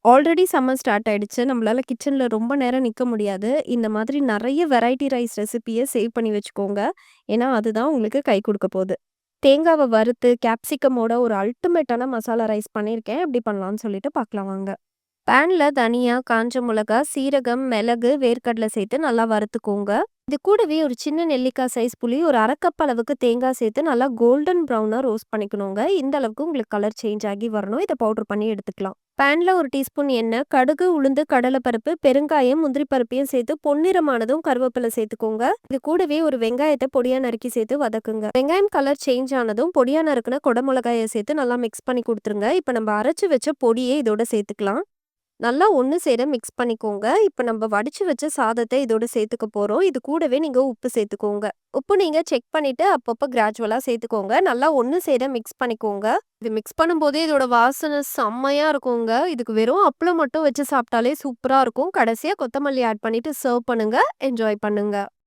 Already summer start ஆயிடுச்சு. நம்மளால கிச்சன்ல ரொம்ப நேரம் நிக்க முடியாது. இந்த மாதிரி நெறைய வெரைட்டி ரைஸ் ரெசிபிய சேவ் பண்ணி வச்சுக்கோங்க. ஏன்னா, அதுதான் உங்களுக்கு கை குடுக்க போது. தேங்காவ வறுத்து கேப்சிகமோட ஒரு அல்டிமேட்டான மசாலா ரைஸ் பண்ணியிருக்கேன். எப்படி பண்ணலான்னு சொல்லிட்டு பார்க்கலாம் வாங்க. பேன்ல தனியா, காஞ்ச மிளகா, சீரகம், மிளகு, வேர்க்கடல சேர்த்து நல்லா வறுத்துக்கோங்க. இது கூடவே ஒரு சின்ன நெல்லிக்காய் சைஸ் புளி, ஒரு 1/2 கப் அளவுக்கு தேங்காய் சேர்த்து நல்லா கோல்டன் ப்ரவுனா ரோஸ்ட் பண்ணிக்கணுங்க. இந்த அளவுக்கு உங்களுக்கு கலர் சேஞ்ச் ஆகி வரணும். இத பவுடர் பண்ணி எடுத்துக்கலாம். பேன்ல 1 டீஸ்பூன் எண்ணெய், கடுகு, உளுந்து, கடலைப்பருப்பு, பெருங்காயம், முந்திரி பருப்பையும் சேர்த்து பொன்னிறமானதும் கருவேப்பிலை சேர்த்துக்கோங்க. இது கூடவே ஒரு வெங்காயத்த பொடியா நறுக்கி சேர்த்து வதக்குங்க. வெங்காயம் கலர் சேஞ்ச் ஆனதும் பொடியா நறுக்குன குடமிளகாய சேர்த்து நல்லா மிக்ஸ் பண்ணி குடுத்துருங்க. இப்ப நம்ம அரைச்சு வச்ச பொடியே இதோட சேர்த்துக்கலாம். நல்லா ஒண்ணு சேர மிக்ஸ் பண்ணிக்கோங்க. இப்ப நம்ம வடிச்சு வச்ச சாதத்த இதோட சேர்த்துக்க போறோம். இது கூடவே நீங்க உப்பு சேர்த்துக்கோங்க. உப்பு நீங்க செக் பண்ணிட்டு அப்பப்ப கிராஜுவலா சேர்த்துக்கோங்க. நல்லா ஒண்ணு சேர மிக்ஸ் பண்ணிக்கோங்க. இது மிக்ஸ் பண்ணும்போதே இதோட வாசனை செம்மையா இருக்குங்க. இதுக்கு வெறும் அப்பளம் மட்டும் வச்சு சாப்பிட்டாலே சூப்பரா இருக்கும். கடைசியா கொத்தமல்லி ஆட் பண்ணிட்டு சர்வ் பண்ணுங்க. என்ஜாய் பண்ணுங்க.